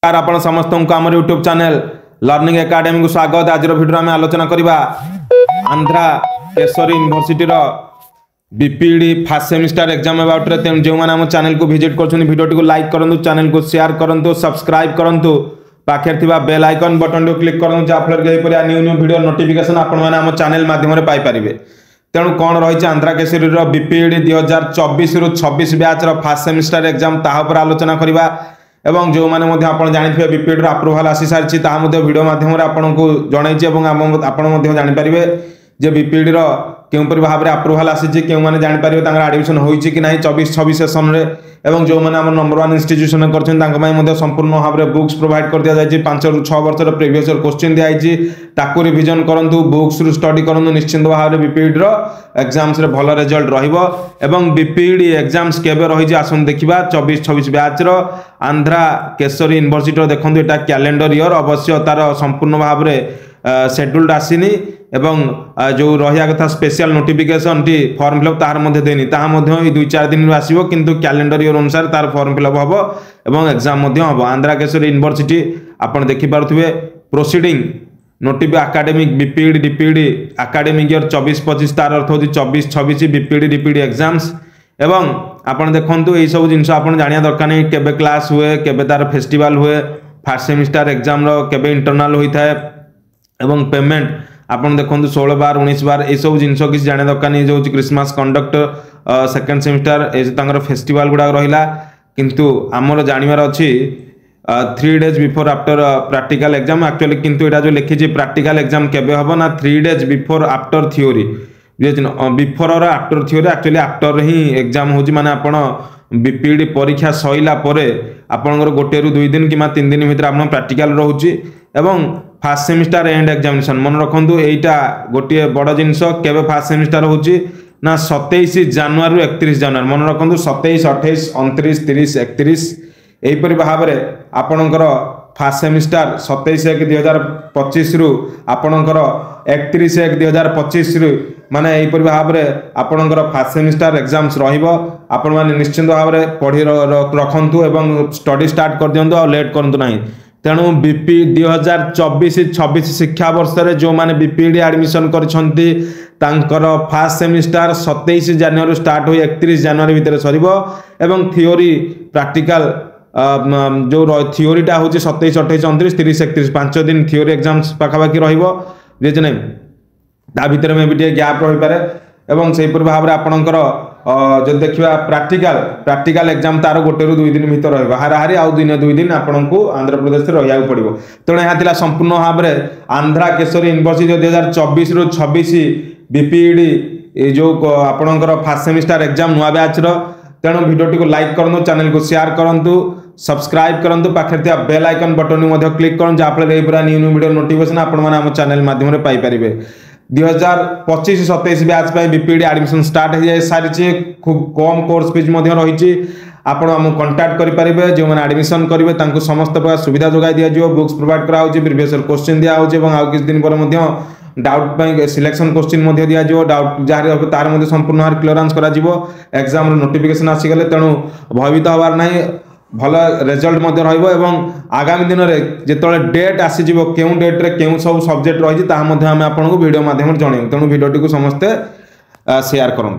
आपण समस्त को आम यूट्यूब चैनल लर्निंग एकेडमी को स्वागत। आज वीडियो में आलोचना करवा Andhra Keshari university BPD first semester exam about रे। जो मैंने आम चैनल को विजिट कर वीडियो को लाइक करूँ, चैनल को शेयर करूँ, सब्सक्राइब करूँ, पाखे बेल आइकन बटन को क्लिक करूँ जहाँफल न्यू न्यू वीडियो नोटिफिकेशन आपण चैनल माध्यम पाइपर। तेणु कौन रही आंध्रा केशरी बीपीडी 2024 रु 26 बैच फर्स्ट सेमिस्टर एग्जाम तापर आलोचना करवा। एवं जो मैंने आप जानी बीपीडी अप्रूवाल आसी सारी वीडियो माध्यम आपको जनई आपण जानीपारे जे बीपीडी क्योंपरी भाव में अप्रूवाल आसी क्यों मैंने जानीपारे एडमिशन होती कि ना 24-26 सेसन में। एवं जो मैंने नंबर 1 इंस्टीट्यूशन कर संपूर्ण भाव में बुक्स प्रोवाइड कर दि जाए 5 ରୁ 6 वर्ष प्रीवियस क्वेश्चन दिखाई ताकू रिविजन करूँ, बुक्स रु स्टडी करूँ। निश्चिंत भाव में बीपीडी एग्जाम्स भल रिजल्ट रही। बीपीडी एग्जाम्स केबे रही आसन देखा 24-26 बैच आंध्रा केशरी यूनिवर्सिटी देखो यहाँ कैलेंडर ईयर अवश्य तार संपूर्ण भाव में शेड्यूल्ड आसीनी एवं जो रहा कथा special notification T form fill up तार मध्य देनी ताहा 2-4 दिन आसो किंतु कैलेंडर ईयर अनुसार तार फॉर्म फिलअप हम एवं एग्जाम हम। आंध्रा केशरी यूनिवर्सिटी आपन देखि पारुथिबे proceeding notification academic BPD DPD academic year 24-25 तार अर्थ होची 24-26 बीपीडी डीपीडी एग्जाम्स। एवं आपन देखंतु एई सब जिंस आपन जानिया दरकार नहीं केबे क्लास हुए, केबे तार फेस्टिवल हुए, फर्स्ट सेमिस्टर एग्जाम रो केबे इंटरनल होइथाय एवं पेमेंट आपन देखंतु 16 बार 19 बार ए सब जिंस किसी जाने दरकार नहीं। जो क्रिसमस कंडक्ट सेकंड सेमिस्टर ए तांगर फेस्टिवल गुडा रहिला किंतु आमर जानिबार अछि 3 days before after practical exam actually किंतु एटा जो लिखी प्रैक्टिकल एग्जाम केबे हबो ना 3 days before after theory before और आफ्टर थ्योरी एक्चुअली आफ्टर ही एग्जाम होची माने आपण बीपीडी परीक्षा सइला परे आपनकर 1 ରୁ 2 दिन कि 3 दिन भीतर आपन प्रैक्टिकल रहउची। एवं फर्स्ट सेमिस्टर एंड एग्जामिनेशन मन रखंतु एटा गोटे बड़ जिंस केबे फर्स्ट सेमिस्टर होची ना 27 जनवरी 31 जनवरी मन रखंतु 27 28 29 30 31 एहीपरि भाव में आपणकर फर्स्ट सेमिस्टर 27/1/2025 रु आपणकर 31/1/2025 रु माने एहीपरि भाव में आपणकर फर्स्ट सेमिस्टर एग्जाम्स रहिबो। आपण माने निश्चित भाव में पढ़ी रखंतु एवं स्टडी स्टार्ट कर दियंतु आ लेट करंतु नाही। तेणु बीपी 2024-26 शिक्षा वर्ष रे जो माने बीपीडी एडमिशन करछंती तांकर फर्स्ट सेमिस्टर 27 जनवरी स्टार्ट हो 31 जनवरी भीतर सरीबो। एवं थियोरी प्रैक्टिकल जो थियोरीटा हूँ 27 28 29 30 31 5 दिन थियोरी एग्जाम्स पाखापाखि रही ता भितर में भी गैप रही पारे। एवं से भाव में आपणकर जो देखा प्रैक्टिकल एग्जाम तार 1 ରୁ 2 दिन भीतर रहा हाराहारी आउ 1-2 दिन आपको आंध्र प्रदेश रहा पड़ो। तेणु यह संपूर्ण भाव में आंध्रा केशरी यूनिवर्सिटी 2024 ରୁ 26 बीपीडी जो आपणकर फर्स्ट सेमिस्टर एग्जाम नुआ बैच तेणु वीडियो को लाइक करूँ, चैनल को शेयर करूँ, सब्सक्राइब करूँ, पाखे बेल आइकन बटन क्लिक करूँ जहाँफल न्यू न्यू वीडियो नोटिफिकेशन आपण चैनल माध्यम Piper. 2025-27 batch BPD admission start हो सारी खूब कम कोर्स फीस रही आपण कांटेक्ट करेंगे। जो मैंने एडमिशन करेंगे समस्त प्रकार सुविधा जोगाई दिया बुक्स प्रोवाइड करा प्रीवियस क्वेश्चन दिया और किसी दिन पर डाउट सिलेक्शन क्वेश्चन दिया डाउट जहाँ तार संपूर्ण भाव क्लीयरेंस करा एग्जाम नोटिफिकेशन आसीगले। तेणु भयभीत हबार ना भल रिजल्ट एवं आगामी दिन में जो डेट आसीज क्यों डेट रे क्यों सब सब्जेक्ट रही आम आपको वीडियो माध्यम जनइबू। तेणु वीडियो को समस्ते शेयर करूँ।